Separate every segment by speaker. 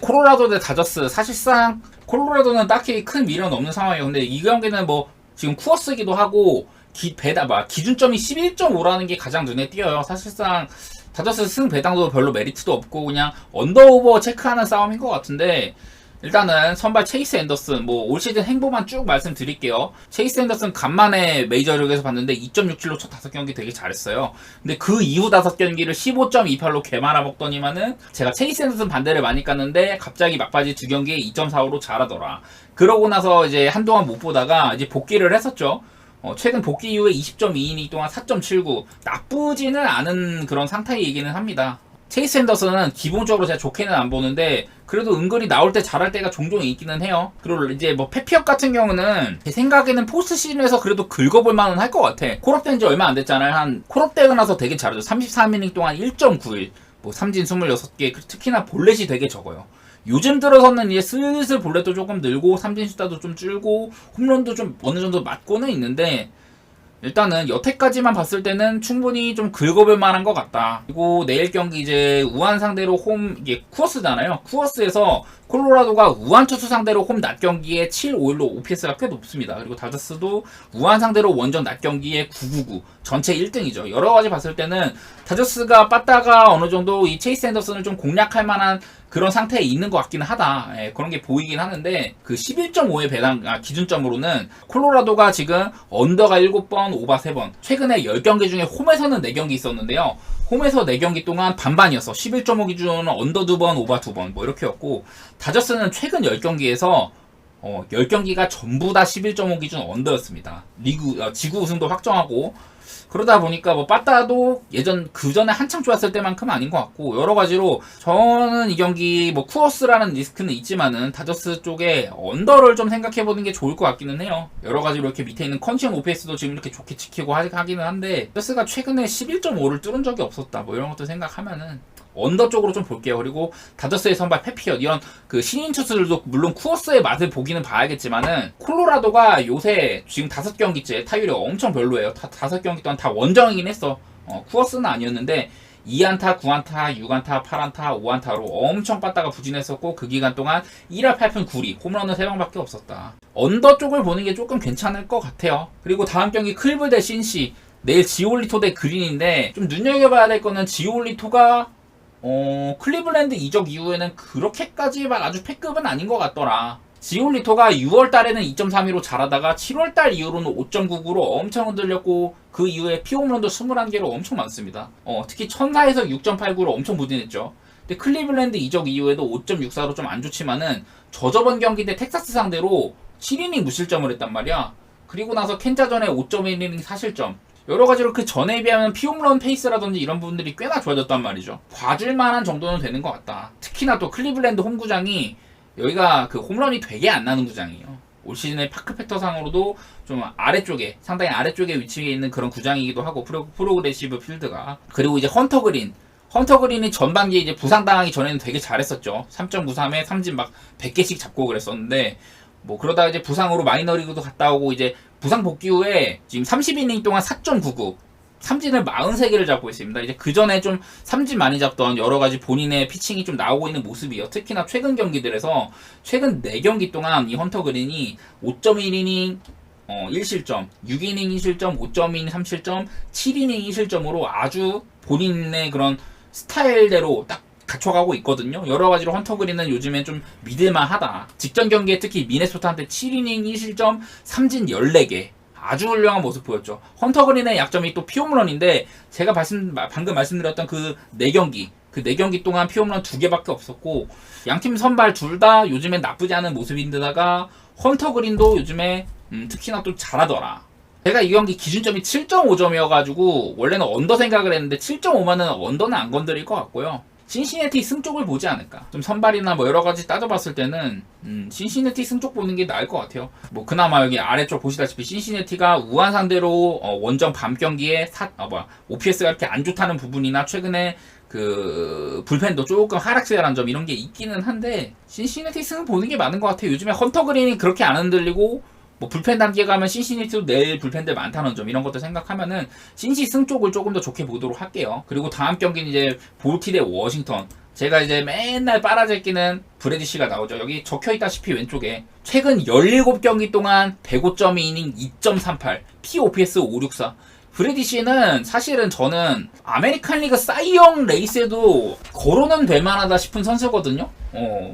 Speaker 1: 콜로라도 대 다저스, 사실상 콜로라도는 딱히 큰 미련은 없는 상황이에요. 근데 이 경기는 뭐 지금 쿠어스기도 하고 기준점이 11.5라는 게 가장 눈에 띄어요. 사실상 다저스 승 배당도 별로 메리트도 없고 그냥 언더오버 체크하는 싸움인 것 같은데, 일단은 선발 체이스 앤더슨, 뭐 올 시즌 행보만 쭉 말씀드릴게요. 체이스 앤더슨 간만에 메이저리그에서 봤는데 2.6킬로 첫 5경기 되게 잘했어요. 근데 그 이후 5경기를 15.28로 개말아 먹더니만은 제가 체이스 앤더슨 반대를 많이 깠는데 갑자기 막바지 2경기에 2.45로 잘하더라. 그러고 나서 이제 한동안 못 보다가 이제 복귀를 했었죠. 최근 복귀 이후에 20.2이닝 동안 4.79, 나쁘지는 않은 그런 상태이기는 합니다. 체이스 앤더슨은 기본적으로 제가 좋게는 안 보는데 그래도 은근히 나올 때 잘할 때가 종종 있기는 해요. 그리고 이제 뭐 페피업 같은 경우는 제 생각에는 포스트 시즌에서 그래도 긁어볼 만은 할 것 같아. 콜업된 지 얼마 안 됐잖아요. 한 콜업되고 나서 되게 잘하죠. 33이닝 동안 1.91, 뭐 삼진 26개, 특히나 볼넷이 되게 적어요. 요즘 들어서는 이제 슬슬 볼넷도 조금 늘고 삼진 숫자도 좀 줄고 홈런도 좀 어느 정도 맞고는 있는데, 일단은 여태까지만 봤을 때는 충분히 좀 긁어볼 만한 것 같다. 그리고 내일 경기 이제 우한 상대로 이게 쿠어스잖아요. 쿠어스에서 콜로라도가 우한 투수 상대로 홈 낮 경기에 7-5-1로 OPS가 꽤 높습니다. 그리고 다저스도 우한 상대로 원정 낮 경기에 9-9-9, 전체 1등이죠. 여러 가지 봤을 때는 다저스가 빠따가 어느 정도 이 체이스 앤더슨을 좀 공략할 만한 그런 상태에 있는 것 같기는 하다. 그런 게 보이긴 하는데, 그 11.5의 기준점으로는 콜로라도가 지금 언더가 7번, 오바 3번, 최근에 10경기 중에 홈에서는 4경기 있었는데요. 홈에서 4경기 동안 반반이었어. 11.5 기준은 언더 2번, 오바 2번, 뭐 이렇게였고, 다저스는 최근 10경기에서 10경기가 전부 다 11.5 기준 언더였습니다. 지구 우승도 확정하고, 그러다 보니까 뭐 빠따도 그 전에 한창 좋았을 때만큼 아닌 것 같고, 여러 가지로 저는 이 경기 뭐 쿠어스라는 리스크는 있지만은 다저스 쪽에 언더를 좀 생각해보는 게 좋을 것 같기는 해요. 여러 가지로 이렇게 밑에 있는 컨디션 OPS도 지금 이렇게 좋게 지키고 하기는 한데, 다저스가 최근에 11.5를 뚫은 적이 없었다, 뭐 이런 것도 생각하면은 언더 쪽으로 좀 볼게요. 그리고 다저스의 선발 페피엇, 이런 그 신인 투수들도 물론 쿠어스의 맛을 보기는 봐야겠지만은, 콜로라도가 요새 지금 5경기째 타율이 엄청 별로예요. 5경기 동안 다 원정이긴 했어. 쿠어스는 아니었는데 2안타, 9안타, 6안타, 8안타, 5안타로 엄청 빠따가 부진했었고, 그 기간 동안 1할 8푼 9리, 홈런은 3방밖에 없었다. 언더 쪽을 보는 게 조금 괜찮을 것 같아요. 그리고 다음 경기 클브 대 신시, 내일 지올리토 대 그린인데, 좀 눈여겨봐야 될 거는 지올리토가 클리블랜드 이적 이후에는 그렇게까지 막 아주 패급은 아닌 것 같더라. 지올리토가 6월달에는 2.32로 잘하다가 7월달 이후로는 5.99로 엄청 흔들렸고, 그 이후에 피홈런도 21개로 엄청 많습니다. 특히 천사에서 6.89로 엄청 부진했죠. 근데 클리블랜드 이적 이후에도 5.64로 좀 안 좋지만은, 저저번 경기 때 텍사스 상대로 7이닝 무실점을 했단 말이야. 그리고 나서 켄자전에 5.1이닝 사실점, 여러 가지로 그 전에 비하면 피홈런 페이스라든지 이런 부분들이 꽤나 좋아졌단 말이죠. 봐줄 만한 정도는 되는 것 같다. 특히나 또 클리블랜드 홈구장이, 여기가 그 홈런이 되게 안 나는 구장이에요. 올 시즌의 파크 팩터상으로도 좀 아래쪽에, 상당히 아래쪽에 위치해 있는 그런 구장이기도 하고, 프로그레시브 필드가. 그리고 이제 헌터 그린이 전반기에 이제 부상당하기 전에는 되게 잘했었죠. 3.93에 삼진 막 100개씩 잡고 그랬었는데, 뭐 그러다가 이제 부상으로 마이너리그도 갔다 오고, 이제 부상 복귀 후에 지금 30이닝 동안 4.99, 삼진을 43개를 잡고 있습니다. 이제 그 전에 좀 삼진 많이 잡던 여러 가지 본인의 피칭이 좀 나오고 있는 모습이에요. 특히나 최근 경기들에서 최근 4경기 동안 이 헌터 그린이 5.1이닝 1실점, 6이닝 2실점, 5.2이닝 3실점, 7이닝 2실점으로 아주 본인의 그런 스타일대로 딱 갖춰가고 있거든요. 여러 가지로 헌터 그린은 요즘엔 좀 믿을만하다. 직전 경기에 특히 미네소타한테 7이닝 2실점, 삼진 14개. 아주 훌륭한 모습 보였죠. 헌터 그린의 약점이 또 피홈런인데, 제가 방금 말씀드렸던 그 4경기 동안 피홈런 2개밖에 없었고, 양팀 선발 둘 다 요즘엔 나쁘지 않은 모습인데다가 헌터 그린도 요즘에 특히나 또 잘하더라. 제가 이 경기 기준점이 7.5점이어가지고 원래는 언더 생각을 했는데, 7.5면은 언더는 안 건드릴 것 같고요. 신시내티 승 쪽을 보지 않을까. 좀 선발이나 뭐 여러 가지 따져봤을 때는 신시내티 승 쪽 보는 게 나을 것 같아요. 뭐 그나마 여기 아래쪽 보시다시피 신시내티가 우한 상대로 원정 밤 경기에 OPS가 이렇게 안 좋다는 부분이나, 최근에 그 불펜도 조금 하락세라는 점, 이런 게 있기는 한데, 신시내티 승 보는 게 많은 것 같아요. 요즘에 헌터 그린이 그렇게 안 흔들리고, 뭐 불펜 단계에 가면 신시내티도 내일 불펜들 많다는 점, 이런 것도 생각하면은 신시 승 쪽을 조금 더 좋게 보도록 할게요. 그리고 다음 경기는 이제 볼티 대 워싱턴. 제가 이제 맨날 빨아제끼는 브래디시가 나오죠. 여기 적혀있다시피 왼쪽에 최근 17경기 동안 105.2이닝 2.38 POPS 564. 브래디시는 사실은 저는 아메리칸 리그 사이영 레이스에도 거론은 될 만하다 싶은 선수거든요.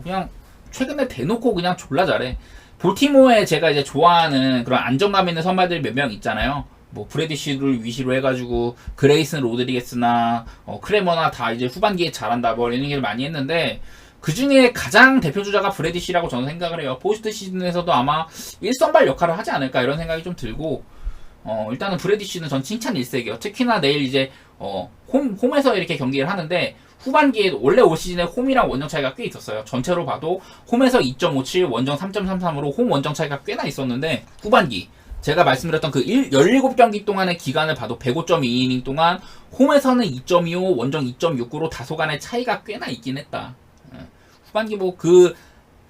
Speaker 1: 그냥 최근에 대놓고 그냥 졸라 잘해. 볼티모어에 제가 이제 좋아하는 그런 안정감 있는 선발들이 몇 명 있잖아요. 뭐 브래디시를 위시로 해가지고 그레이슨 로드리게스나 크레머나 다 이제 후반기에 잘한다 뭐 이런 얘기를 많이 했는데 그 중에 가장 대표 주자가 브래디시라고 저는 생각을 해요. 포스트 시즌에서도 아마 1선발 역할을 하지 않을까 이런 생각이 좀 들고 일단은 브래디시는 전 칭찬 일색이에요. 특히나 내일 이제 홈에서 이렇게 경기를 하는데 후반기에 원래 올 시즌에 홈이랑 원정 차이가 꽤 있었어요. 전체로 봐도 홈에서 2.57, 원정 3.33으로 홈 원정 차이가 꽤나 있었는데 후반기 제가 말씀드렸던 그 17경기 동안의 기간을 봐도 105.2이닝 동안 홈에서는 2.25, 원정 2.69로 다소간의 차이가 꽤나 있긴 했다. 후반기 뭐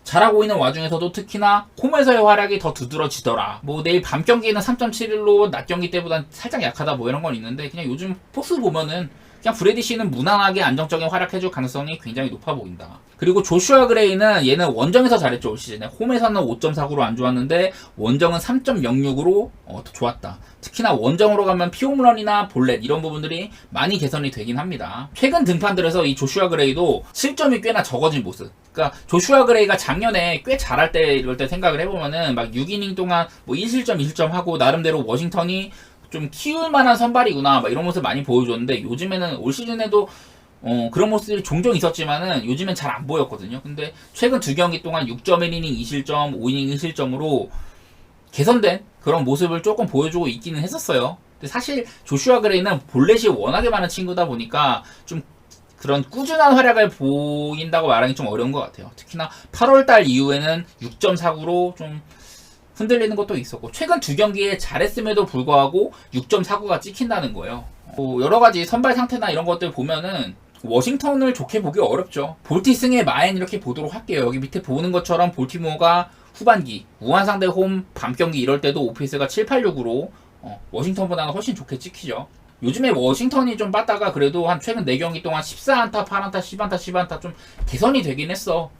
Speaker 1: 잘하고 있는 와중에서도 특히나 홈에서의 활약이 더 두드러지더라. 뭐 내일 밤 경기는 3.71로 낮 경기 때보다 살짝 약하다 뭐 이런 건 있는데 그냥 요즘 포스 보면은 그냥 브래디시는 무난하게 안정적인 활약해줄 가능성이 굉장히 높아 보인다. 그리고 조슈아 그레이는 얘는 원정에서 잘했죠. 올 시즌에 홈에서는 5.49로 안 좋았는데 원정은 3.06으로 더 좋았다. 특히나 원정으로 가면 피홈런이나 볼넷 이런 부분들이 많이 개선이 되긴 합니다. 최근 등판들에서 이 조슈아 그레이도 실점이 꽤나 적어진 모습. 그러니까 조슈아 그레이가 작년에 꽤 잘할 때 이럴 때 생각을 해보면은 막 6이닝 동안 뭐 1실점 2실점 하고 나름대로 워싱턴이 좀 키울 만한 선발이구나 막 이런 모습 많이 보여줬는데 요즘에는 올 시즌에도 그런 모습들이 종종 있었지만은 요즘엔 잘 안 보였거든요. 근데 최근 2경기 동안 6.1이닝 2실점 5이닝 1실점으로 개선된 그런 모습을 조금 보여주고 있기는 했었어요. 근데 사실 조슈아 그레이는 볼넷이 워낙에 많은 친구다 보니까 좀 그런 꾸준한 활약을 보인다고 말하기 좀 어려운 것 같아요. 특히나 8월달 이후에는 6.49로 좀 흔들리는 것도 있었고 최근 2경기에 잘했음에도 불구하고 6.49가 찍힌다는 거예요. 여러가지 선발 상태나 이런 것들 보면은 워싱턴을 좋게 보기 어렵죠. 볼티승의 마엔 이렇게 보도록 할게요. 여기 밑에 보는 것처럼 볼티모어가 후반기 우한 상대 홈 밤경기 이럴 때도 오피스가 786으로 워싱턴보다는 훨씬 좋게 찍히죠. 요즘에 워싱턴이 좀 빠다가 그래도 한 최근 4경기 동안 14안타, 8안타, 10안타, 10안타 좀 개선이 되긴 했어.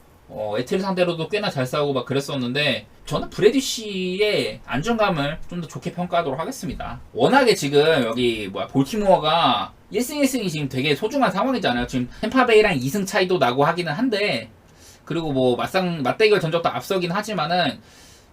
Speaker 1: 에틀 상대로도 꽤나 잘 싸우고 막 그랬었는데 저는 브래디시의 안정감을 좀 더 좋게 평가하도록 하겠습니다. 워낙에 지금 여기 볼티모어가 1승 1승이 지금 되게 소중한 상황이잖아요. 지금 템파베이랑 2승 차이도 나고 하기는 한데 그리고 뭐 맞대결 전적도 앞서긴 하지만은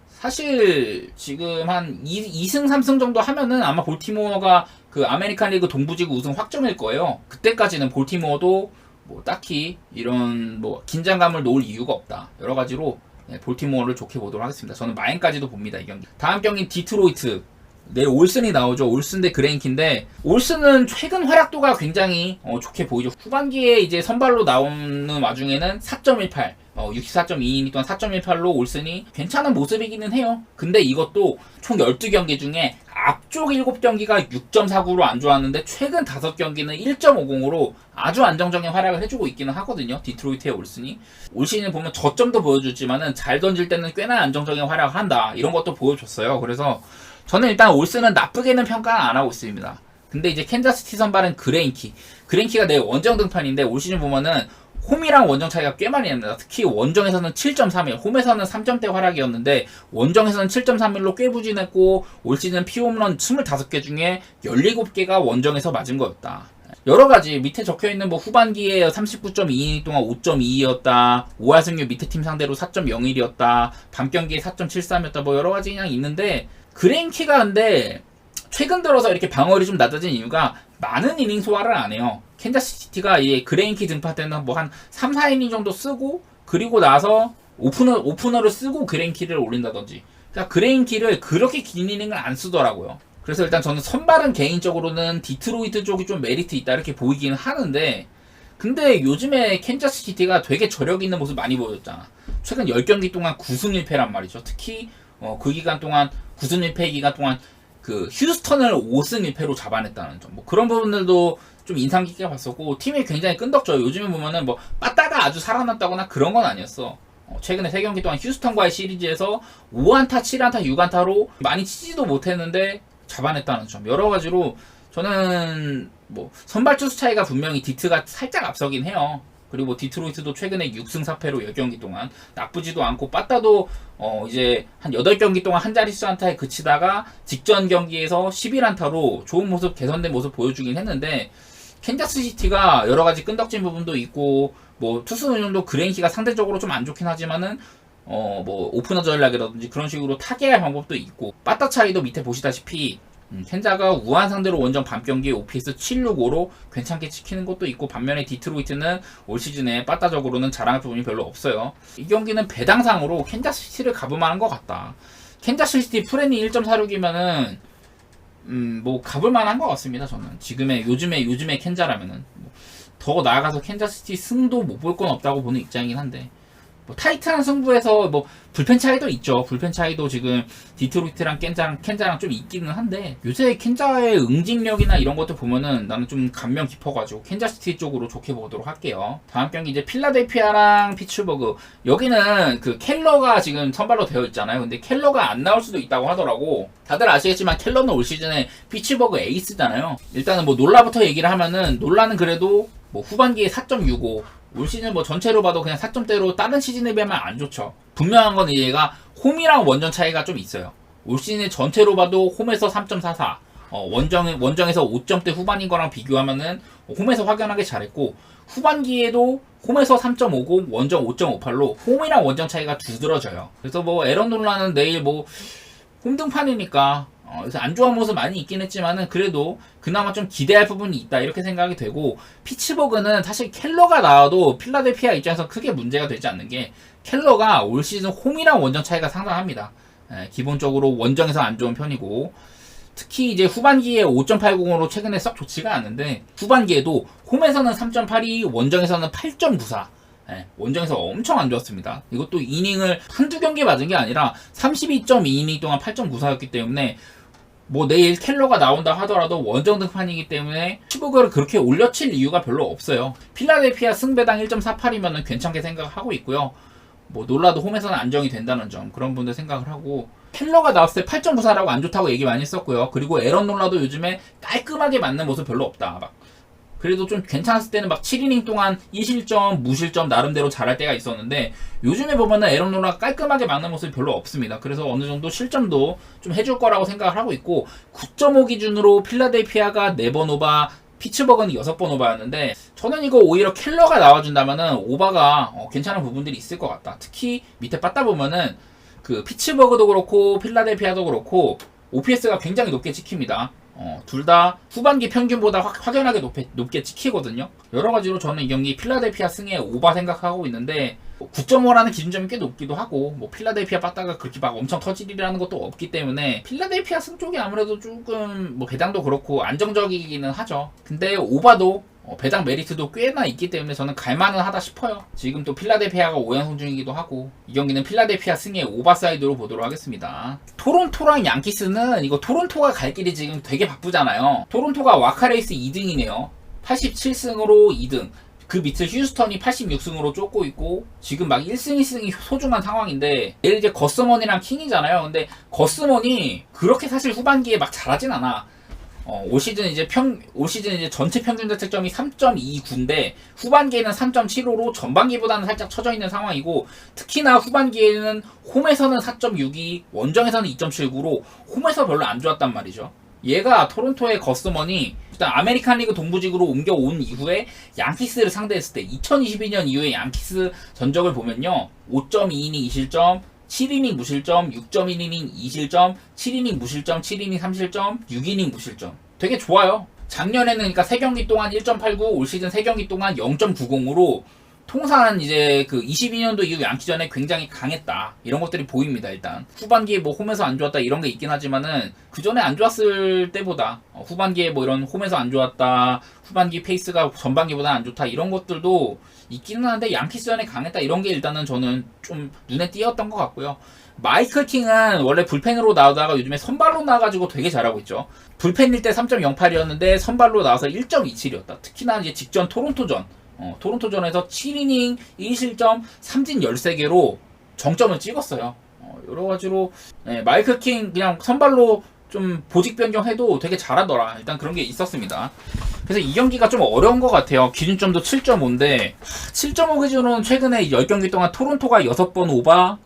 Speaker 1: 사실 지금 한 2승 3승 정도 하면은 아마 볼티모어가 그 아메리칸 리그 동부지구 우승 확정일 거예요. 그때까지는 볼티모어도 뭐 딱히 이런 뭐 긴장감을 놓을 이유가 없다. 여러 가지로 볼티모어를 좋게 보도록 하겠습니다. 저는 마인까지도 봅니다. 이 경기. 다음 경기는 디트로이트. 내일 올슨이 나오죠. 올슨 대 그레인키인데 올슨은 최근 활약도가 굉장히 좋게 보이죠. 후반기에 이제 선발로 나오는 와중에는 4.18 64.2이닝 동안 4.18로 올슨이 괜찮은 모습이기는 해요. 근데 이것도 총 12경기 중에 앞쪽 7경기가 6.49로 안 좋았는데 최근 5경기는 1.50으로 아주 안정적인 활약을 해주고 있기는 하거든요. 디트로이트의 올슨이. 올 시즌 보면 저점도 보여줬지만은 잘 던질 때는 꽤나 안정적인 활약을 한다. 이런 것도 보여줬어요. 그래서 저는 일단 올슨은 나쁘게는 평가는 안 하고 있습니다. 근데 이제 캔자스시티 선발은 그레인키가 내일 원정 등판인데 올 시즌 보면은 홈이랑 원정 차이가 꽤 많이 납니다. 특히 원정에서는 7.31, 홈에서는 3점대 활약이었는데 원정에서는 7.31로 꽤 부진했고 올 시즌 피홈런 25개 중에 17개가 원정에서 맞은 거였다. 여러가지 밑에 적혀있는 뭐 후반기에 39.2이닝 동안 5.2였다 5할승률 밑에 팀 상대로 4.01이었다 밤경기에 4.73이었다 뭐 여러가지 그냥 있는데 그레인키가 근데 최근 들어서 이렇게 방어율이 좀 낮아진 이유가 많은 이닝 소화를 안 해요. 캔자스시티가 이 그레인키 등판 때는 뭐 한 3, 4이닝 정도 쓰고 그리고 나서 오프너를 쓰고 그레인키를 올린다든지 그러니까 그레인키를 그렇게 긴 이닝을 안 쓰더라고요. 그래서 일단 저는 선발은 개인적으로는 디트로이트 쪽이 좀 메리트 있다 이렇게 보이기는 하는데 근데 요즘에 캔자스시티가 되게 저력 있는 모습 많이 보여줬잖아. 최근 10경기 동안 9승 1패란 말이죠. 특히 그 기간 동안 9승 1패 기간 동안 그 휴스턴을 5승 1패로 잡아냈다는 점. 뭐 그런 부분들도 좀 인상 깊게 봤었고 팀이 굉장히 끈덕져요. 요즘에 보면은 뭐 빠따가 아주 살아났다거나 그런 건 아니었어. 최근에 3경기 동안 휴스턴과의 시리즈에서 5안타, 7안타, 6안타로 많이 치지도 못했는데 잡아냈다는 점. 여러 가지로 저는 뭐 선발 투수 차이가 분명히 디트가 살짝 앞서긴 해요. 그리고 뭐 디트로이트도 최근에 6승 4패로 10경기 동안 나쁘지도 않고, 빠따도 이제 한 8경기 동안 한 자릿수 안타에 그치다가 직전 경기에서 11안타로 좋은 모습, 개선된 모습 보여주긴 했는데, 캔자스시티가 여러 가지 끈덕진 부분도 있고, 뭐 투수 운영도 그레인키가 상대적으로 좀 안 좋긴 하지만은 뭐 오프너 전략이라든지 그런 식으로 타개할 방법도 있고, 빠따 차이도 밑에 보시다시피 켄자가 우한 상대로 원정 밤경기에 OPS 765로 괜찮게 지키는 것도 있고, 반면에 디트로이트는 올 시즌에 빠따적으로는 자랑할 부분이 별로 없어요. 이 경기는 배당상으로 캔자스시티를 가볼만한 것 같다. 캔자스시티 프레니 1.46이면은 뭐 가볼만한 것 같습니다. 저는 요즘에 켄자라면은 더 나아가서 캔자스시티 승도 못 볼 건 없다고 보는 입장이긴 한데, 뭐 타이트한 승부에서 뭐 불펜 차이도 있죠. 불펜 차이도 지금 디트로이트랑 켄자랑 좀 있기는 한데, 요새 켄자의 응징력이나 이런 것들 보면은 나는 좀 감명 깊어가지고 캔자스시티 쪽으로 좋게 보도록 할게요. 다음 경기 이제 필라델피아랑 피츠버그. 여기는 그 켈러가 지금 선발로 되어 있잖아요. 근데 켈러가 안 나올 수도 있다고 하더라고. 다들 아시겠지만 켈러는 올 시즌에 피츠버그 에이스잖아요. 일단은 뭐 놀라부터 얘기를 하면은, 놀라는 그래도 뭐 후반기에 4.65, 올 시즌 뭐 전체로 봐도 그냥 4점대로 다른 시즌에 비하면 안 좋죠. 분명한 건 얘가 홈이랑 원정 차이가 좀 있어요. 올 시즌 전체로 봐도 홈에서 3.44, 원정에서 5점대 후반인 거랑 비교하면은 홈에서 확연하게 잘했고, 후반기에도 홈에서 3.50, 원정 5.58로 홈이랑 원정 차이가 두드러져요. 그래서 뭐 에런 놀라는 내일 뭐 홈등판이니까 그래서 안 좋은 모습 많이 있긴 했지만은, 그래도 그나마 좀 기대할 부분이 있다 이렇게 생각이 되고, 피츠버그는 사실 켈러가 나와도 필라델피아 입장에서 크게 문제가 되지 않는 게, 켈러가 올 시즌 홈이랑 원정 차이가 상당합니다. 기본적으로 원정에서 안 좋은 편이고, 특히 이제 후반기에 5.80으로 최근에 썩 좋지가 않은데, 후반기에도 홈에서는 3.82, 원정에서는 8.94. 원정에서 엄청 안 좋았습니다. 이것도 이닝을 한두 경기 맞은 게 아니라 32.2이닝 동안 8.94였기 때문에, 뭐 내일 켈러가 나온다 하더라도 원정 등판이기 때문에 피츠버그를 그렇게 올려칠 이유가 별로 없어요. 필라델피아 승배당 1.48이면 괜찮게 생각하고 있고요. 뭐 놀라도 홈에서는 안정이 된다는 점, 그런 분들 생각을 하고, 켈러가 나왔을 때 8.94라고 안 좋다고 얘기 많이 했었고요. 그리고 에런 놀라도 요즘에 깔끔하게 맞는 모습 별로 없다. 막 그래도 좀 괜찮았을 때는 막 7이닝 동안 2실점, 무실점 나름대로 잘할 때가 있었는데, 요즘에 보면은 에런 놀라가 깔끔하게 막는 모습이 별로 없습니다. 그래서 어느 정도 실점도 좀 해줄 거라고 생각을 하고 있고, 9.5 기준으로 필라델피아가 4번 오바, 피츠버그는 6번 오바였는데, 저는 이거 오히려 켈러가 나와준다면은 오바가 괜찮은 부분들이 있을 것 같다. 특히 밑에 빠따 보면은 그 피츠버그도 그렇고 필라델피아도 그렇고 OPS가 굉장히 높게 찍힙니다. 둘 다 후반기 평균보다 확연하게 높게 찍히거든요. 여러 가지로 저는 이 경기 필라델피아 승에 오바 생각하고 있는데, 9.5라는 기준점이 꽤 높기도 하고, 뭐 필라델피아 빠따가 그렇게 막 엄청 터질이라는 것도 없기 때문에 필라델피아 승 쪽이 아무래도 조금 뭐 배당도 그렇고 안정적이기는 하죠. 근데 오바도 배당 메리트도 꽤나 있기 때문에 저는 갈만은 하다 싶어요. 지금 또 필라델피아가 5연승 중이기도 하고, 이 경기는 필라델피아 승의 오버사이드로 보도록 하겠습니다. 토론토랑 양키스는, 이거 토론토가 갈 길이 지금 되게 바쁘잖아요. 토론토가 와카레이스 2등이네요. 87승으로 2등. 그 밑을 휴스턴이 86승으로 쫓고 있고, 지금 막 1승 2승이 소중한 상황인데, 내일 이제 거스먼이랑 킹이잖아요. 근데 거스먼이 그렇게 사실 후반기에 막 잘하진 않아. 올 시즌 이제 전체 평균 자책점이 3.29인데 후반기에는 3.75로 전반기보다는 살짝 처져 있는 상황이고, 특히나 후반기에는 홈에서는 4.62, 원정에서는 2.79로 홈에서 별로 안 좋았단 말이죠. 얘가 토론토의 거스먼이 일단 아메리칸 리그 동부직으로 옮겨온 이후에 양키스를 상대했을 때 2022년 이후에 양키스 전적을 보면요, 5.2이닝 2실점, 7이닝 무실점, 6.1이닝 2실점, 7이닝 무실점, 7이닝 3실점, 6이닝 무실점. 되게 좋아요. 작년에는 그러니까 3경기 동안 1.89, 올 시즌 3경기 동안 0.90으로 통산 이제 그 22년도 이후 양키전에 굉장히 강했다. 이런 것들이 보입니다. 일단 후반기에 뭐 홈에서 안 좋았다 이런 게 있긴 하지만은, 그 전에 안 좋았을 때보다 후반기에 뭐 이런 홈에서 안 좋았다, 후반기 페이스가 전반기보다 안 좋다 이런 것들도 있기는 한데, 양키스전에 강했다 이런 게 일단은 저는 좀 눈에 띄었던 것 같고요. 마이클 킹은 원래 불펜으로 나오다가 요즘에 선발로 나와가지고 되게 잘하고 있죠. 불펜일 때 3.08이었는데 선발로 나와서 1.27이었다. 특히나 이제 직전 토론토전에서 7이닝 1실점 3진 13개로 정점을 찍었어요. 여러 가지로 마이클 킹 그냥 선발로 좀 보직 변경해도 되게 잘하더라. 일단 그런 게 있었습니다. 그래서 이 경기가 좀 어려운 것 같아요. 기준점도 7.5인데 7.5 기준으로는 최근에 10경기 동안 토론토가 6번 오바,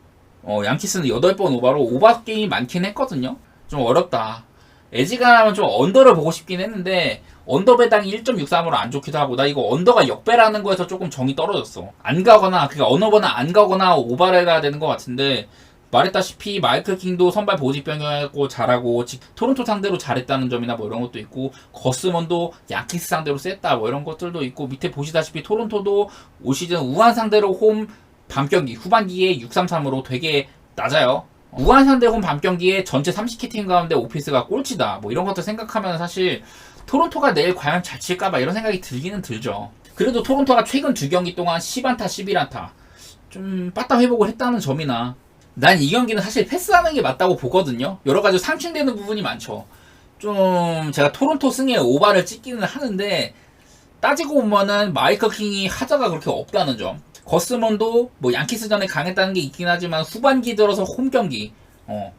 Speaker 1: 양키스는 8번 오바로 오바 게임이 많긴 했거든요. 좀 어렵다. 에지간하면 좀 언더를 보고 싶긴 했는데 언더배당이 1.63으로 안 좋기도 하고, 나 이거 언더가 역배라는 거에서 조금 정이 떨어졌어. 안 가거나, 그러니까 어느 번은 안 가거나 오바를 가야 되는 것 같은데, 말했다시피 마이클 킹도 선발 보직 변경하고 잘하고, 토론토 상대로 잘했다는 점이나 뭐 이런 것도 있고, 거스먼도 양키스 상대로 셌다 뭐 이런 것들도 있고, 밑에 보시다시피 토론토도 올 시즌 우한 상대로 홈 밤경기 후반기에 6-3-3으로 되게 낮아요. 우한 상대 홈 밤경기에 전체 30개 팀 가운데 오피스가 꼴찌다 뭐 이런 것들 생각하면 사실 토론토가 내일 과연 잘 칠까봐 이런 생각이 들기는 들죠. 그래도 토론토가 최근 2경기 동안 10안타 11안타 좀 빠따 회복을 했다는 점이나, 난 이 경기는 사실 패스하는 게 맞다고 보거든요. 여러가지 상충되는 부분이 많죠. 좀 제가 토론토 승에 오바를 찍기는 하는데, 따지고 보면은 마이클 킹이 하자가 그렇게 없다는 점, 거스먼도 뭐 양키스전에 강했다는 게 있긴 하지만 후반기 들어서 홈경기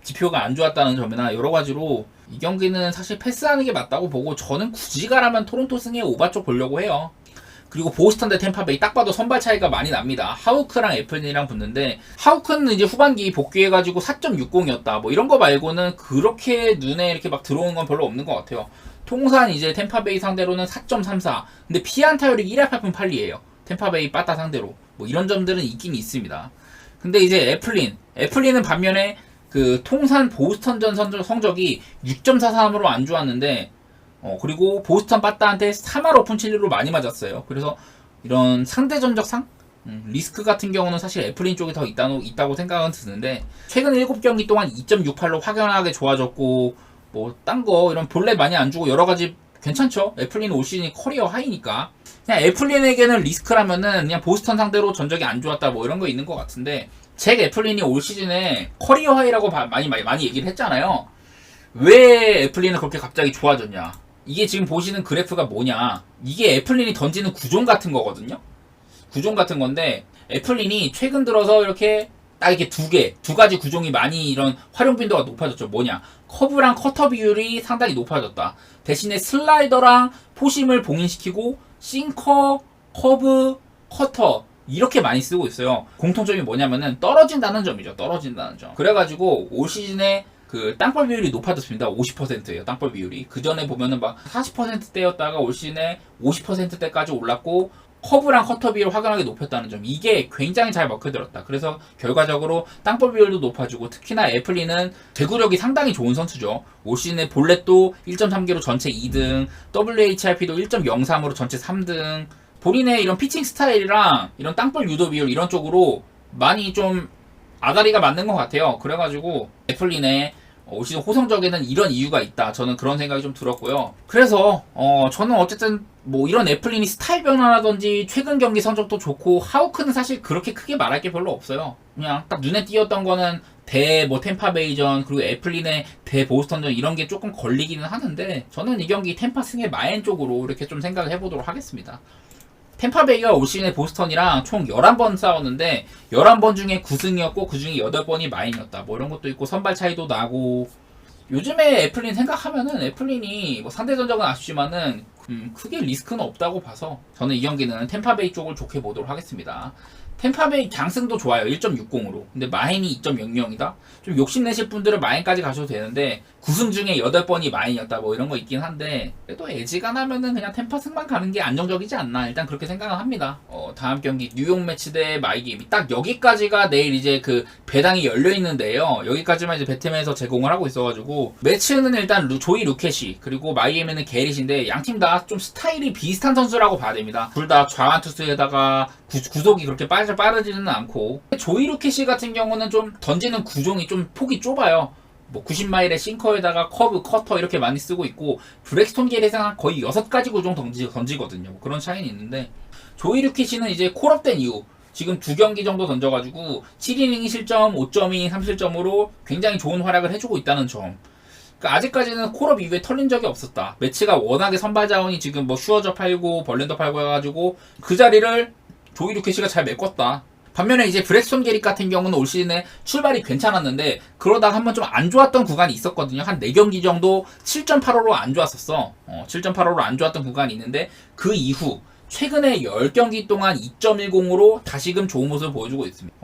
Speaker 1: 지표가 안 좋았다는 점이나 여러가지로 이 경기는 사실 패스하는 게 맞다고 보고, 저는 굳이 가라면 토론토 승에 오바 쪽 보려고 해요. 그리고 보스턴 대 템파베이 딱 봐도 선발 차이가 많이 납니다. 하우크랑 애플린이랑 붙는데, 하우크는 이제 후반기 복귀해가지고 4.60이었다 뭐 이런 거 말고는 그렇게 눈에 이렇게 막 들어오는 건 별로 없는 것 같아요. 통산 이제 템파베이 상대로는 4.34, 근데 피안타율이 1할 8푼 8리예요 템파베이 빠따 상대로. 뭐 이런 점들은 있긴 있습니다. 근데 이제 애플린은 반면에 그 통산 보스턴전 성적이 6.43으로 안 좋았는데, 그리고 보스턴 빠따한테 3할 오픈 7리로 많이 맞았어요. 그래서 이런 상대 전적상 리스크 같은 경우는 사실 애플린 쪽이 더 있다고 생각은 드는데, 최근 7경기 동안 2.68로 확연하게 좋아졌고, 뭐 딴 거 이런 볼넷 많이 안 주고 여러 가지 괜찮죠. 애플린 올 시즌이 커리어 하이니까 그냥 애플린에게는 리스크라면은 그냥 보스턴 상대로 전적이 안 좋았다 뭐 이런 거 있는 것 같은데, 잭 애플린이 올 시즌에 커리어 하이라고 많이 얘기를 했잖아요. 왜 애플린은 그렇게 갑자기 좋아졌냐? 이게 지금 보시는 그래프가 뭐냐? 이게 애플린이 던지는 구종 같은 거거든요. 구종 같은 건데, 애플린이 최근 들어서 이렇게 딱 이렇게 두 가지 구종이 많이 이런 활용 빈도가 높아졌죠. 뭐냐? 커브랑 커터 비율이 상당히 높아졌다. 대신에 슬라이더랑 포심을 봉인시키고 싱커, 커브, 커터 이렇게 많이 쓰고 있어요. 공통점이 뭐냐면은 떨어진다는 점이죠. 떨어진다는 점. 그래가지고 올 시즌에 그 땅볼 비율이 높아졌습니다. 50%예요. 땅볼 비율이. 그 전에 보면은 막 40%대였다가 올 시즌에 50%대까지 올랐고, 커브랑 커터 비율을 확연하게 높였다는 점, 이게 굉장히 잘 먹혀들었다. 그래서 결과적으로 땅볼 비율도 높아지고, 특히나 애플린은 제구력이 상당히 좋은 선수죠. 올 시즌에 볼넷도 1.3개로 전체 2등, WHIP도 1.03으로 전체 3등. 본인의 이런 피칭 스타일이랑 이런 땅볼 유도 비율 이런 쪽으로 많이 좀 아다리가 맞는 것 같아요. 그래가지고 애플린의 올 시즌 호성적에는 이런 이유가 있다. 저는 그런 생각이 좀 들었고요. 그래서 저는 어쨌든 뭐 이런 애플린이 스타일 변화라든지 최근 경기 성적도 좋고, 하우크는 사실 그렇게 크게 말할 게 별로 없어요. 그냥 딱 눈에 띄었던 거는 뭐 템파베이전, 그리고 애플린의 보스턴전 이런 게 조금 걸리기는 하는데, 저는 이 경기 템파 승의 마엔 쪽으로 이렇게 좀 생각을 해보도록 하겠습니다. 템파베이가 올 시즌에 보스턴이랑 총 11번 싸웠는데 11번 중에 9승이었고 그 중에 8번이 마인이었다. 뭐 이런 것도 있고, 선발 차이도 나고, 요즘에 애플린 생각하면은 애플린이 뭐 상대 전적은 아쉽지만은 크게 리스크는 없다고 봐서 저는 이 경기는 템파베이 쪽을 좋게 보도록 하겠습니다. 템파베이 장승도 좋아요. 1.60으로. 근데 마인이 2.00이다? 좀 욕심내실 분들은 마인까지 가셔도 되는데, 9승 중에 8번이 마인이었다 뭐 이런 거 있긴 한데, 그래도 애지간하면은 그냥 템파승만 가는 게 안정적이지 않나, 일단 그렇게 생각을 합니다. 다음 경기 뉴욕 매치 대 마이애미, 딱 여기까지가 내일 이제 그 배당이 열려있는데요. 여기까지만 이제 배템에서 제공을 하고 있어가지고, 매치는 일단 조이 루켓이, 그리고 마이애미는 게릿인데, 양팀 다 좀 스타일이 비슷한 선수라고 봐야 됩니다. 둘 다 좌완 투수에다가 구속이 그렇게 빠르지는 않고, 조이 루켓이 같은 경우는 좀 던지는 구종이 좀 폭이 좁아요. 뭐 90마일의 싱커에다가 커브, 커터 이렇게 많이 쓰고 있고, 브렉스톤 게릿은 거의 6가지 구종 던지거든요. 뭐 그런 차이는 있는데, 조이 루켓이는 이제 콜업된 이후 지금 2경기 정도 던져가지고 7이닝 실점, 5.2, 3실점으로 굉장히 좋은 활약을 해주고 있다는 점. 그러니까 아직까지는 콜업 이후에 털린 적이 없었다. 매치가 워낙에 선발 자원이 지금 뭐 슈어저 팔고 벌렌더 팔고 해가지고 그 자리를 조이 루켓이가 잘 메꿨다. 반면에 이제 브렉스톤 게릭 같은 경우는 올 시즌에 출발이 괜찮았는데 그러다가 한번 좀 안 좋았던 구간이 있었거든요. 한 4경기 정도 7.85로 안 좋았었어. 7.85로 안 좋았던 구간이 있는데 그 이후 최근에 10경기 동안 2.10으로 다시금 좋은 모습을 보여주고 있습니다.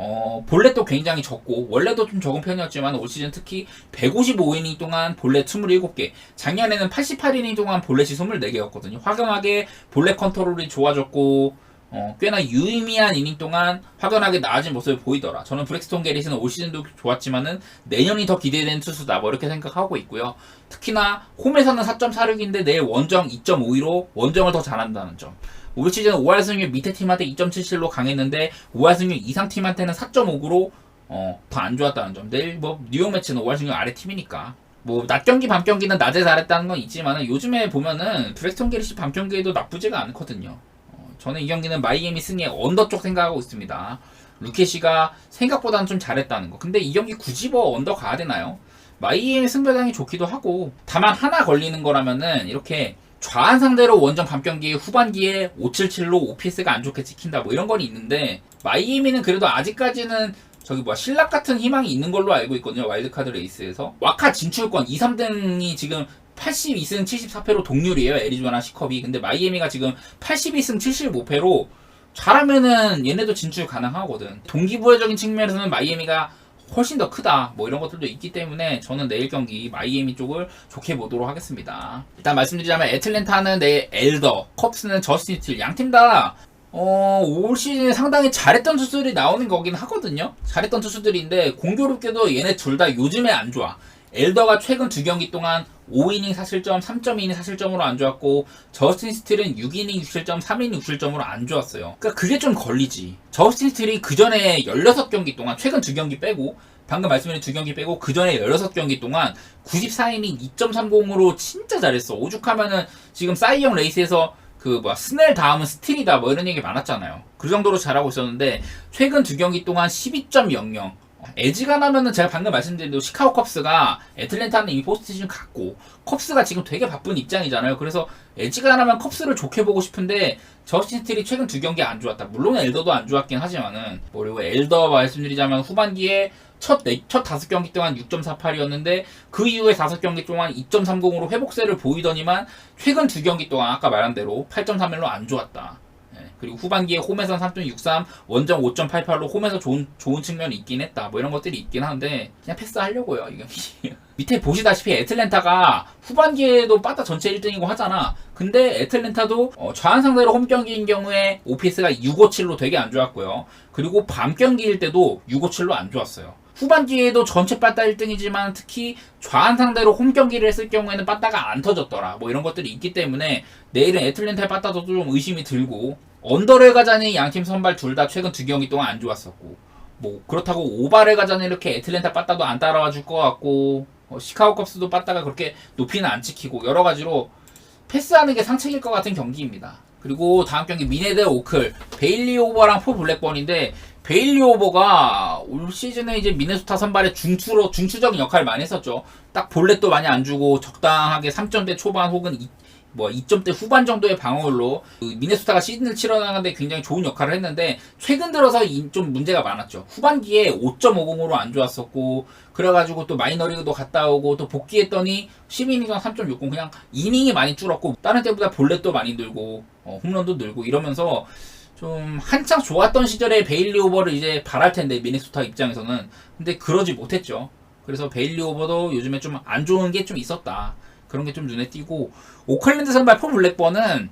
Speaker 1: 볼넷도 굉장히 적고 원래도 좀 적은 편이었지만 올 시즌 특히 155이닝 동안 볼넷 27개, 작년에는 88이닝 동안 볼넷이 24개였거든요. 확연하게 볼넷 컨트롤이 좋아졌고 꽤나 유의미한 이닝 동안 확연하게 나아진 모습을 보이더라. 저는 브렉스톤 게릿은 올 시즌도 좋았지만은 내년이 더 기대되는 투수다 뭐 이렇게 생각하고 있고요. 특히나 홈에서는 4.46인데 내일 원정 2.52로 원정을 더 잘한다는 점. 올 시즌 5할 승률 밑에 팀한테 2.77로 강했는데 5할 승률 이상 팀한테는 4.59로 더 안 좋았다는 점. 내일 뭐 뉴욕 매치는 5할 승률 아래 팀이니까 뭐 낮 경기 밤 경기는 낮에 잘했다는 건 있지만은 요즘에 보면은 브렉스톤 게릿이 밤 경기에도 나쁘지가 않거든요. 저는 이 경기는 마이애미 승리의 언더 쪽 생각하고 있습니다. 루케시가 생각보다는 좀 잘했다는 거. 근데 이 경기 굳이 뭐 언더 가야 되나요? 마이애미 승부당이 좋기도 하고 다만 하나 걸리는 거라면은 이렇게 좌한 상대로 원정 밤 경기 후반기에 577로 OPS가 안 좋게 찍힌다 뭐 이런 건 있는데 마이애미는 그래도 아직까지는 저기 뭐야 신락 같은 희망이 있는 걸로 알고 있거든요. 와일드카드 레이스에서 와카 진출권 2, 3등이 지금 82승 74패로 동률이에요. 애리조나 시컵이. 근데 마이애미가 지금 82승 75패로 잘하면은 얘네도 진출 가능하거든. 동기부여적인 측면에서는 마이애미가 훨씬 더 크다. 뭐 이런 것들도 있기 때문에 저는 내일 경기 마이애미 쪽을 좋게 보도록 하겠습니다. 일단 말씀드리자면 애틀랜타는 내일 엘더, 컵스는 저스틴 스틸. 양팀 다 올 시즌에 상당히 잘했던 투수들이 나오는 거긴 하거든요. 잘했던 투수들인데 공교롭게도 얘네 둘 다 요즘에 안 좋아. 엘더가 최근 2경기 동안 5이닝 사실점, 3.2이닝 사실점으로 안 좋았고 저스틴 스틸은 6이닝 6실점, 3이닝 6실점으로 안 좋았어요. 그러니까 그게 좀 걸리지. 저스틴 스틸이 그 전에 16경기 동안 최근 2경기 빼고 방금 말씀드린 2경기 빼고 그 전에 16경기 동안 94이닝 2.30으로 진짜 잘했어. 오죽하면은 지금 사이영 레이스에서 스넬 다음은 스틸이다 뭐 이런 얘기 많았잖아요. 그 정도로 잘하고 있었는데 최근 2경기 동안 12.00 에지가 나면은 제가 방금 말씀드린 대로 시카고 컵스가 애틀랜타는 이미 포스트시즌 갔고 컵스가 지금 되게 바쁜 입장이잖아요. 그래서 에지가 나면 컵스를 좋게 보고 싶은데 저스틴 스틸이 최근 2경기 안 좋았다. 물론 엘더도 안 좋았긴 하지만은 그리고 엘더 말씀드리자면 후반기에 첫 5경기 동안 6.48이었는데 그 이후에 5경기 동안 2.30으로 회복세를 보이더니만 최근 2경기 동안 아까 말한 대로 8.31로 안 좋았다. 그리고 후반기에 홈에선 3.63, 원정 5.88로 홈에서 좋은 측면이 있긴 했다. 뭐 이런 것들이 있긴 한데 그냥 패스하려고요. 이 경기. 밑에 보시다시피 애틀랜타가 후반기에도 빠따 전체 1등이고 하잖아. 근데 애틀랜타도 좌한 상대로 홈 경기인 경우에 OPS가 657로 되게 안 좋았고요. 그리고 밤 경기일 때도 657로 안 좋았어요. 후반기에도 전체 빠따 1등이지만 특히 좌한 상대로 홈 경기를 했을 경우에는 빠따가 안 터졌더라. 뭐 이런 것들이 있기 때문에 내일은 애틀랜타의 빠따도 좀 의심이 들고 언더를 가자니 양팀 선발 둘 다 최근 2경기 동안 안 좋았었고 뭐 그렇다고 오바를 가자니 이렇게 애틀랜타 빠따도 안 따라와 줄 것 같고 시카고 컵스도 빠따가 그렇게 높이는 안 찍히고 여러 가지로 패스하는 게 상책일 것 같은 경기입니다. 그리고 다음 경기 미네 대 오클 베일리 오버랑 포 블랙번인데 베일리 오버가 올 시즌에 이제 미네소타 선발의 중추적인 역할을 많이 했었죠. 딱 볼넷도 많이 안 주고 적당하게 3점대 초반 혹은 2점대 후반 정도의 방어율로 미네소타가 시즌을 치러나가는데 굉장히 좋은 역할을 했는데 최근 들어서 좀 문제가 많았죠. 후반기에 5.50으로 안 좋았었고 그래가지고 또 마이너리그도 갔다 오고 또 복귀했더니 12이닝 동안 3.60 그냥 이닝이 많이 줄었고 다른 때보다 볼넷도 많이 늘고 홈런도 늘고 이러면서 좀 한창 좋았던 시절에 베일리 오버를 이제 바랄 텐데 미네소타 입장에서는 근데 그러지 못했죠. 그래서 베일리 오버도 요즘에 좀 안 좋은 게 좀 있었다. 그런 게 좀 눈에 띄고 오클랜드 선발 포 블랙번은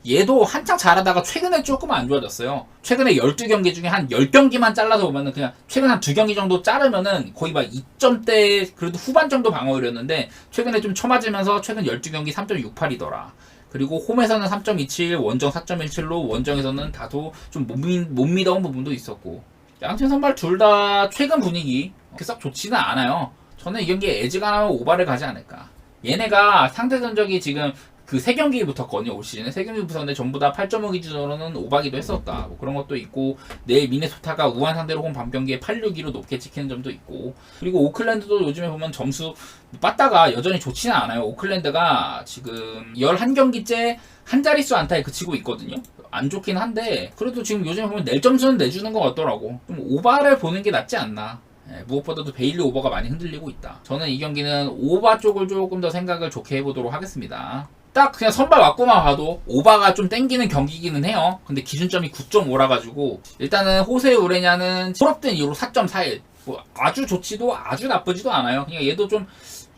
Speaker 1: 얘도 한창 잘하다가 최근에 조금 안 좋아졌어요. 최근에 12경기 중에 한 10경기만 잘라서 보면은 그냥 최근 한 2경기 정도 자르면은 거의 막 2점대 그래도 후반 정도 방어율이었는데 최근에 좀 처맞으면서 최근 12경기 3.68이더라. 그리고 홈에서는 3.27, 원정 4.17로 원정에서는 다소 좀 못 믿어온 부분도 있었고 양팀 선발 둘 다 최근 분위기 그렇게 썩 좋지는 않아요. 저는 이 경기에 에지가 나면 오바를 가지 않을까. 얘네가 상대 전적이 지금 그 세 경기 붙었거든요. 올 시즌에 세 경기 붙었는데 전부 다 8.5 기준으로는 오바기도 했었다. 뭐 그런 것도 있고 내일 미네소타가 우한 상대로 홈 밤 경기에 8-6-2로 높게 찍히는 점도 있고 그리고 오클랜드도 요즘에 보면 점수 빠따가 여전히 좋지는 않아요. 오클랜드가 지금 11경기째 한 자릿수 안타에 그치고 있거든요. 안 좋긴 한데 그래도 지금 요즘에 보면 낼 점수는 내주는 것 같더라고. 좀 오바를 보는 게 낫지 않나. 무엇보다도 베일리 오버가 많이 흔들리고 있다. 저는 이 경기는 오바 쪽을 조금 더 생각을 좋게 해보도록 하겠습니다. 딱 그냥 선발 왔고만 봐도 오바가 좀 땡기는 경기기는 해요. 근데 기준점이 9.5라 가지고 일단은 호세 우레냐는 콜업된 이후로 4.41 뭐 아주 좋지도 아주 나쁘지도 않아요. 그냥 얘도 좀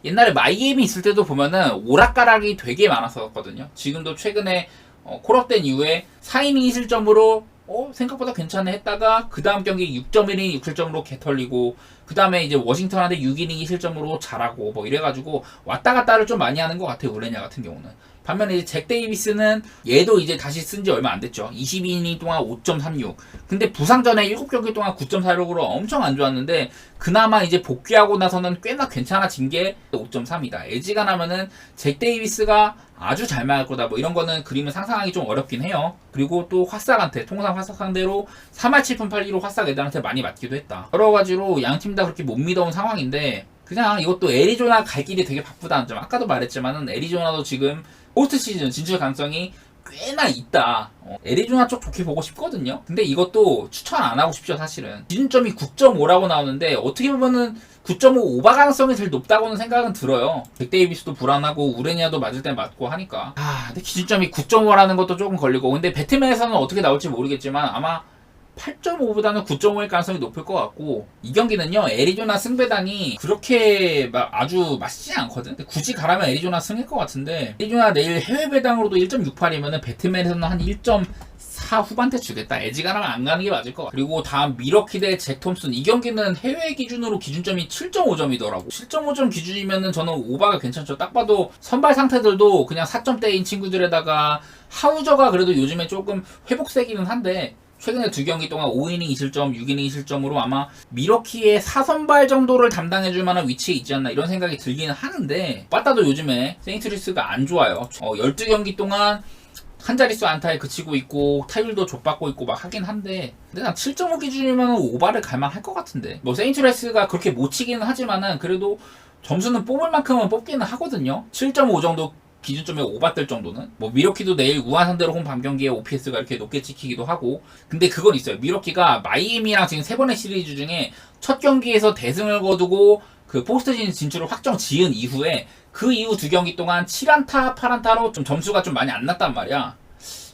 Speaker 1: 옛날에 마이애미 있을 때도 보면은 오락가락이 되게 많았었거든요. 지금도 최근에 콜업된 이후에 4이닝 실점으로 생각보다 괜찮네 했다가 그 다음 경기 6.1이닝 6실점으로 개털리고 그 다음에 이제 워싱턴한테 6이닝 2실점으로 잘하고 뭐 이래가지고 왔다 갔다를 좀 많이 하는 것 같아요. 우레냐 같은 경우는. 반면에 이제 잭 데이비스는 얘도 이제 다시 쓴 지 얼마 안 됐죠. 22이닝 동안 5.36. 근데 부상 전에 7경기 동안 9.46으로 엄청 안 좋았는데 그나마 이제 복귀하고 나서는 꽤나 괜찮아진 게 5.3이다. LG가 나면은 잭 데이비스가 아주 잘 맞을 거다. 뭐 이런 거는 그림을 상상하기 좀 어렵긴 해요. 그리고 또 화싹한테 통상 화싹 상대로 3할 7푼 8리로 화싹 애들한테 많이 맞기도 했다. 여러 가지로 양 팀 다 그렇게 못 믿어온 상황인데 그냥 이것도 애리조나 갈 길이 되게 바쁘다는 점. 아까도 말했지만은 애리조나도 지금 포스트 시즌 진출 가능성이 꽤나 있다. 애리조나 쪽 좋게 보고 싶거든요. 근데 이것도 추천 안 하고 싶죠, 사실은. 기준점이 9.5라고 나오는데 어떻게 보면은 9.5 오바 가능성이 제일 높다고는 생각은 들어요. 잭 데이비스도 불안하고 우레니아도 맞을 때 맞고 하니까. 근데 기준점이 9.5라는 것도 조금 걸리고. 근데 배트맨에서는 어떻게 나올지 모르겠지만 아마 8.5보다는 9.5일 가능성이 높을 것 같고 이 경기는요 애리조나 승배당이 그렇게 막 아주 맛있지 않거든. 근데 굳이 가라면 애리조나 승일 것 같은데 애리조나 내일 해외 배당으로도 1.68이면은 배트맨에서는 한 1.4 후반대 주겠다. LG 가라면 안 가는 게 맞을 것 같아. 그리고 다음 미러키 대 잭 톰슨 이 경기는 해외 기준으로 기준점이 7.5점이더라고. 7.5점 기준이면은 저는 오바가 괜찮죠. 딱 봐도 선발 상태들도 그냥 4점대인 친구들에다가 하우저가 그래도 요즘에 조금 회복세기는 한데 최근에 두 경기 동안 5이닝 2실점, 6이닝 2실점으로 아마 미러키의 4선발 정도를 담당해줄 만한 위치에 있지 않나 이런 생각이 들기는 하는데 빠따도 요즘에 세인트루이스가 안 좋아요. 12경기 동안 한 자릿수 안타에 그치고 있고 타율도 좆받고 있고 막 하긴 한데 근데 난 7.5 기준이면 오바를 갈만할 것 같은데 뭐 세인트루이스가 그렇게 못 치기는 하지만은 그래도 점수는 뽑을 만큼은 뽑기는 하거든요. 7.5 정도 기준점에 오바뜰 정도는 뭐 미러키도 내일 우한 상대로 홈 밤 경기에 OPS가 이렇게 높게 찍히기도 하고 근데 그건 있어요. 미러키가 마이애미랑 지금 3번의 시리즈 중에 첫 경기에서 대승을 거두고 그 포스트 진출을 확정 지은 이후에 그 이후 두 경기 동안 7안타 8안타로 좀 점수가 좀 많이 안 났단 말이야.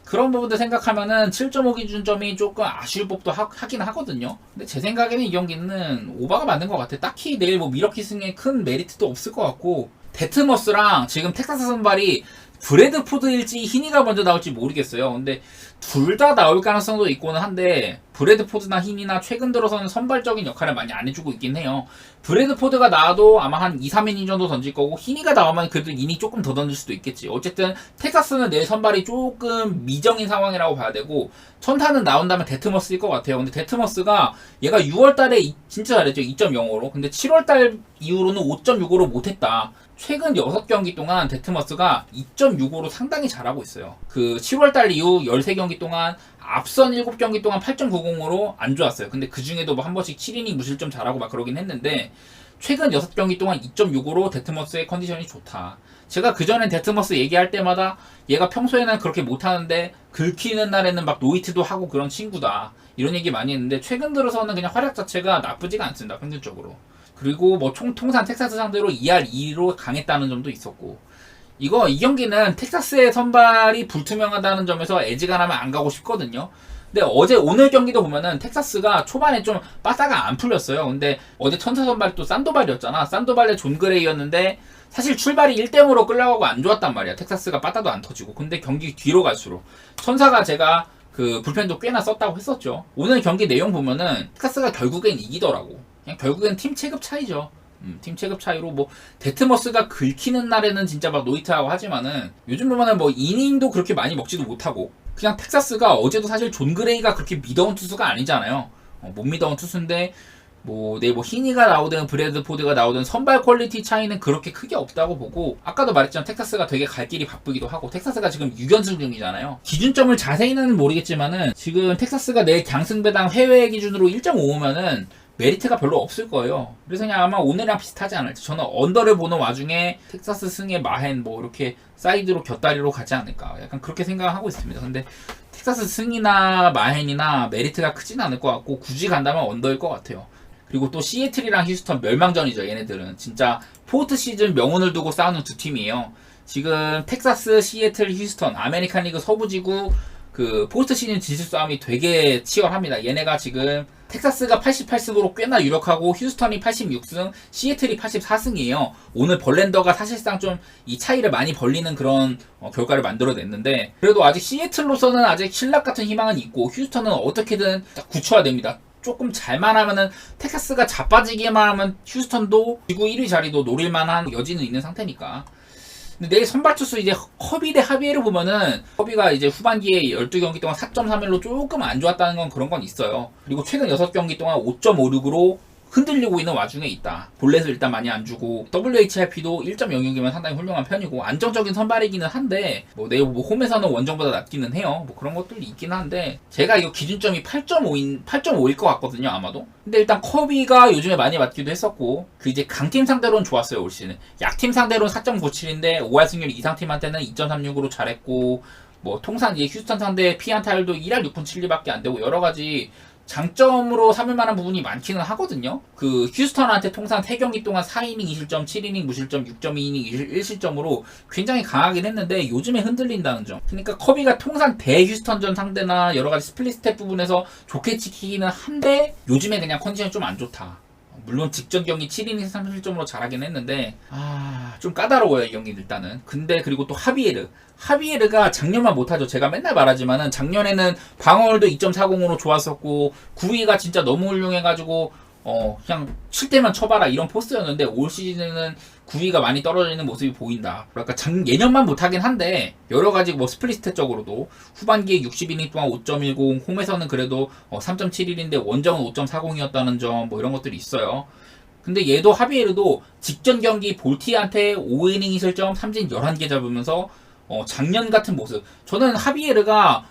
Speaker 1: 그런 부분들 생각하면은 7.5 기준점이 조금 아쉬울 법도 하긴 하거든요. 근데 제 생각에는 이 경기는 오바가 맞는 것 같아. 딱히 내일 뭐 미러키 승에 큰 메리트도 없을 것 같고 데트머스랑 지금 텍사스 선발이 브래드포드일지 히니가 먼저 나올지 모르겠어요. 근데 둘 다 나올 가능성도 있고는 한데 브래드포드나 히니나 최근 들어서는 선발적인 역할을 많이 안 해주고 있긴 해요. 브래드포드가 나와도 아마 한 2, 3이닝 정도 던질 거고 히니가 나오면 그래도 이닝 조금 더 던질 수도 있겠지. 어쨌든 텍사스는 내일 선발이 조금 미정인 상황이라고 봐야 되고 천타는 나온다면 데트머스일 것 같아요. 근데 데트머스가 얘가 6월달에 진짜 잘했죠. 2.05로. 근데 7월달 이후로는 5.65로 못했다. 최근 6경기 동안 데트머스가 2.65로 상당히 잘하고 있어요. 그 7월달 이후 13경기 동안 앞선 7경기 동안 8.90으로 안 좋았어요. 근데 그 중에도 뭐 한 번씩 7이닝 무실점 잘하고 막 그러긴 했는데 최근 6경기 동안 2.65로 데트머스의 컨디션이 좋다. 제가 그전엔 데트머스 얘기할 때마다 얘가 평소에는 그렇게 못하는데 긁히는 날에는 막 노히트도 하고 그런 친구다. 이런 얘기 많이 했는데 최근 들어서는 그냥 활약 자체가 나쁘지가 않습니다. 평균적으로. 그리고 뭐 통산 텍사스 상대로 2할 2로 강했다는 점도 있었고 이 경기는 텍사스의 선발이 불투명하다는 점에서 LG가 나면 안 가고 싶거든요. 근데 오늘 경기도 보면은 텍사스가 초반에 좀 빠따가 안 풀렸어요. 근데 어제 천사 선발이 또 산도발이었잖아. 산도발 대 존 그레이였는데 사실 출발이 1대0으로 끌려가고 안 좋았단 말이야. 텍사스가 빠따도 안 터지고. 근데 경기 뒤로 갈수록 천사가 제가 그 불펜도 꽤나 썼다고 했었죠. 오늘 경기 내용 보면은 텍사스가 결국엔 이기더라고. 그냥 결국엔 팀 체급 차이죠. 팀 체급 차이로 뭐 데트머스가 긁히는 날에는 진짜 막 노이트하고 하지만은 요즘 보면은 뭐 이닝도 그렇게 많이 먹지도 못하고 그냥 텍사스가 어제도 사실 존 그레이가 그렇게 믿어온 투수가 아니잖아요. 못 믿어온 투수인데 뭐, 네, 뭐, 히니가 나오든 브래드포드가 나오든 선발 퀄리티 차이는 그렇게 크게 없다고 보고, 아까도 말했지만 텍사스가 되게 갈 길이 바쁘기도 하고, 텍사스가 지금 6연승 중이잖아요. 기준점을 자세히는 모르겠지만은, 지금 텍사스가 내 강승배당 해외 기준으로 1.5면은 메리트가 별로 없을 거예요. 그래서 그냥 아마 오늘이랑 비슷하지 않을지. 저는 언더를 보는 와중에 텍사스 승에 마헨 뭐 이렇게 사이드로 곁다리로 가지 않을까. 약간 그렇게 생각하고 있습니다. 근데 텍사스 승이나 마헨이나 메리트가 크진 않을 것 같고, 굳이 간다면 언더일 것 같아요. 그리고 또 시애틀이랑 휴스턴 멸망전이죠. 얘네들은 진짜 포스트 시즌 명운을 두고 싸우는 두 팀이에요. 지금 텍사스, 시애틀, 휴스턴 아메리칸 리그 서부지구 그 포스트 시즌 진출 싸움이 되게 치열합니다. 얘네가 지금 텍사스가 88승으로 꽤나 유력하고 휴스턴이 86승, 시애틀이 84승이에요. 오늘 벌렌더가 사실상 좀 이 차이를 많이 벌리는 그런 결과를 만들어냈는데, 그래도 아직 시애틀로서는 아직 신락 같은 희망은 있고, 휴스턴은 어떻게든 굳혀야 됩니다. 조금 잘만 하면은 텍사스가 자빠지기만 하면 휴스턴도 지구 1위 자리도 노릴만한 여지는 있는 상태니까. 근데 내일 선발 투수 이제 허비 대 하비에를 보면은 허비가 이제 후반기에 12경기 동안 4.31로 조금 안 좋았다는 건 그런 건 있어요. 그리고 최근 6경기 동안 5.56으로 흔들리고 있는 와중에 있다. 볼넷을 일단 많이 안 주고 WHIP도 1.06이면 상당히 훌륭한 편이고 안정적인 선발이기는 한데 뭐 내일 뭐 홈에서는 원정보다 낮기는 해요. 뭐 그런 것들이 있긴 한데 제가 이거 기준점이 8.5일 것 같거든요, 아마도. 근데 일단 커비가 요즘에 많이 맞기도 했었고 그 이제 강팀 상대로는 좋았어요, 올 시즌. 약팀 상대로는 4.97인데 5할 승률 이상팀한테는 2.36으로 잘했고 뭐 통산 이제 휴스턴 상대 피안타율도 1할 6분 7리밖에 안 되고 여러 가지 장점으로 삼을 만한 부분이 많기는 하거든요. 그 휴스턴한테 통산 3경기 동안 4이닝 2실점, 7이닝 무실점, 6.2이닝 1실점으로 굉장히 강하긴 했는데 요즘에 흔들린다는 점. 그러니까 커비가 통산 대휴스턴전 상대나 여러 가지 스플릿 스텝 부분에서 좋게 지키기는 한데 요즘에 그냥 컨디션이 좀 안 좋다. 물론 직전 경기 7이닝 3실점으로 잘하긴 했는데 좀 까다로워요, 이 경기는 일단은. 근데 그리고 또 하비에르가 작년만 못하죠. 제가 맨날 말하지만은 작년에는 방어율도 2.40으로 좋았었고 9위가 진짜 너무 훌륭해가지고 그냥 칠 때만 쳐봐라 이런 포스였는데 올 시즌에는 9위가 많이 떨어지는 모습이 보인다. 그러니까 예년만 못하긴 한데 여러가지 뭐 스플릿 스탯적으로도 후반기에 60이닝 동안 5.10 홈에서는 그래도 3.71인데 원정은 5.40이었다는 점 뭐 이런 것들이 있어요. 근데 얘도 하비에르도 직전 경기 볼티한테 5이닝 2실점 3진 11개 잡으면서 작년 같은 모습. 저는 하비에르가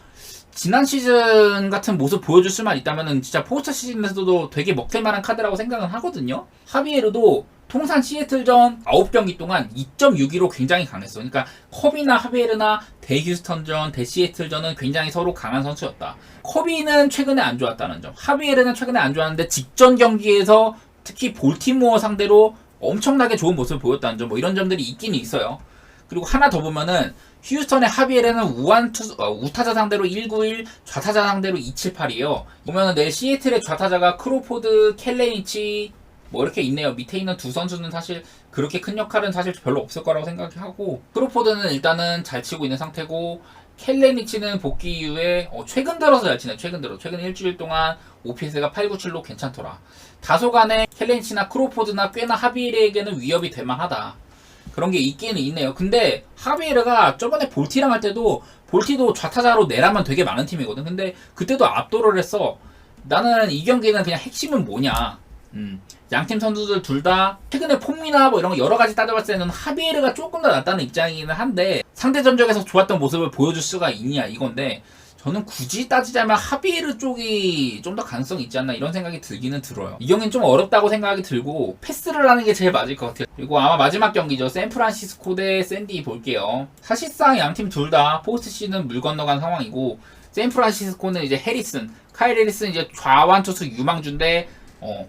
Speaker 1: 지난 시즌 같은 모습 보여줄 수만 있다면은 진짜 포스트 시즌에서도 되게 먹힐만한 카드라고 생각은 하거든요. 하비에르도 통산 시애틀전 9경기 동안 2.62로 굉장히 강했어. 그러니까 커비나 하비에르나 대휴스턴전, 대시애틀전은 굉장히 서로 강한 선수였다. 커비는 최근에 안 좋았다는 점, 하비에르는 최근에 안 좋았는데 직전 경기에서 특히 볼티모어 상대로 엄청나게 좋은 모습을 보였다는 점, 뭐 이런 점들이 있긴 있어요. 그리고 하나 더 보면은 휴스턴의 하비에르는 우타자 상대로 191, 좌타자 상대로 278이에요. 보면은 내 시애틀의 좌타자가 크로포드, 켈레니치 뭐 이렇게 있네요. 밑에 있는 두 선수는 사실 그렇게 큰 역할은 사실 별로 없을 거라고 생각하고 크로포드는 일단은 잘 치고 있는 상태고 켈레니치는 복귀 이후에 최근 들어서 잘 치네. 최근 일주일 동안 OPS가 897로 괜찮더라. 다소간에 켈레니치나 크로포드나 꽤나 하비에르에게는 위협이 될 만하다. 그런 게 있기는 있네요. 근데 하비에르가 저번에 볼티랑 할 때도 볼티도 좌타자로 내라면 되게 많은 팀이거든. 근데 그때도 압도를 했어. 나는 이 경기는 그냥 핵심은 뭐냐. 양팀 선수들 둘 다 최근에 폼이나 뭐 이런 거 여러 가지 따져봤을 때는 하비에르가 조금 더 낫다는 입장이기는 한데 상대 전적에서 좋았던 모습을 보여줄 수가 있냐 이건데 저는 굳이 따지자면 하비에르 쪽이 좀 더 가능성이 있지 않나 이런 생각이 들기는 들어요. 이 경기는 좀 어렵다고 생각이 들고 패스를 하는 게 제일 맞을 것 같아요. 그리고 아마 마지막 경기죠. 샌프란시스코 대 샌디 볼게요. 사실상 양팀 둘 다 포스트 시즌 물 건너간 상황이고 샌프란시스코는 이제 카일 해리슨 이제 좌완 투수 유망주인데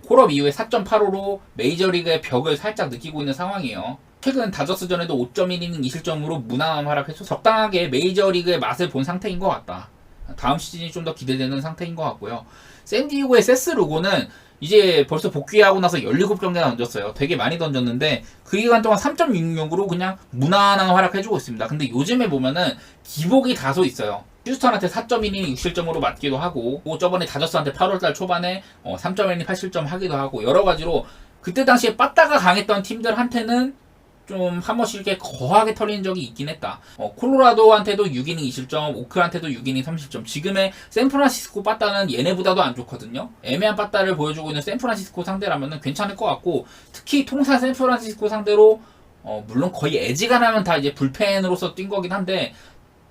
Speaker 1: 콜업 이후에 4.85로 메이저리그의 벽을 살짝 느끼고 있는 상황이에요. 최근 다저스전에도 5.1이닝 2실점으로 무난한 활약해서 적당하게 메이저리그의 맛을 본 상태인 것 같다. 다음 시즌이 좀 더 기대되는 상태인 것 같고요. 샌디에고의 세스 루고는 이제 벌써 복귀하고 나서 17경기나 던졌어요. 되게 많이 던졌는데 그 기간 동안 3.66으로 그냥 무난한 활약해주고 있습니다. 근데 요즘에 보면은 기복이 다소 있어요. 휴스턴한테 4.1이닝 6실점으로 맞기도 하고 저번에 다저스한테 8월달 초반에 3.1이닝 8실점 하기도 하고 여러가지로 그때 당시에 빠따가 강했던 팀들한테는 좀 한 번씩 이렇게 거하게 털리는 적이 있긴 했다. 콜로라도한테도 6이닝 2실점, 오클한테도 6이닝 3실점. 지금의 샌프란시스코 빠따는 얘네보다도 안 좋거든요. 애매한 빠따를 보여주고 있는 샌프란시스코 상대라면 괜찮을 것 같고, 특히 통산 샌프란시스코 상대로 물론 거의 애지간하면 다 이제 불펜으로서 뛴 거긴 한데,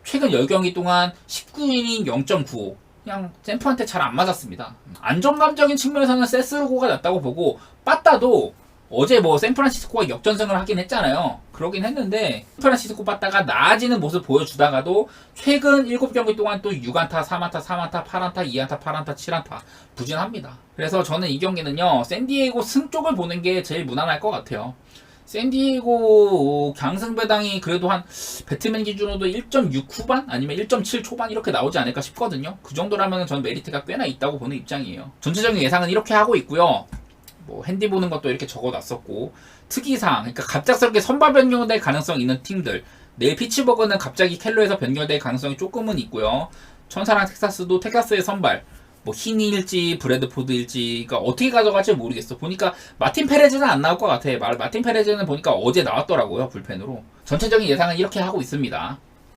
Speaker 1: 최근 10경기 동안 19이닝 0.95. 그냥 샌프한테 잘 안 맞았습니다. 안정감적인 측면에서는 세스루고가 낫다고 보고, 빠따도 어제 뭐 샌프란시스코가 역전승을 하긴 했잖아요. 그러긴 했는데 샌프란시스코 빠따가 나아지는 모습 보여주다가도 최근 7경기 동안 또 6안타, 3안타, 3안타, 8안타, 2안타, 8안타, 7안타 부진합니다. 그래서 저는 이 경기는요, 샌디에이고 승 쪽을 보는 게 제일 무난할 것 같아요. 샌디에이고 강승 배당이 그래도 한 배트맨 기준으로도 1.6 후반 아니면 1.7 초반 이렇게 나오지 않을까 싶거든요. 그 정도라면 저는 메리트가 꽤나 있다고 보는 입장이에요. 전체적인 예상은 이렇게 하고 있고요. 뭐 핸디 보는 것도 이렇게 적어놨었고, 특이사항, 그러니까 갑작스럽게 선발 변경될 가능성 있는 팀들, 내일 피츠버그는 갑자기 켈로에서 변경될 가능성이 조금은 있고요. 천사랑 텍사스도 텍사스의 선발, 뭐 히니일지 브래드포드일지가 어떻게 가져갈지 모르겠어. 보니까 마틴 페레즈는 안 나올 것 같아. 마틴 페레즈는 보니까 어제 나왔더라고요, 불펜으로. 전체적인 예상은 이렇게 하고 있습니다.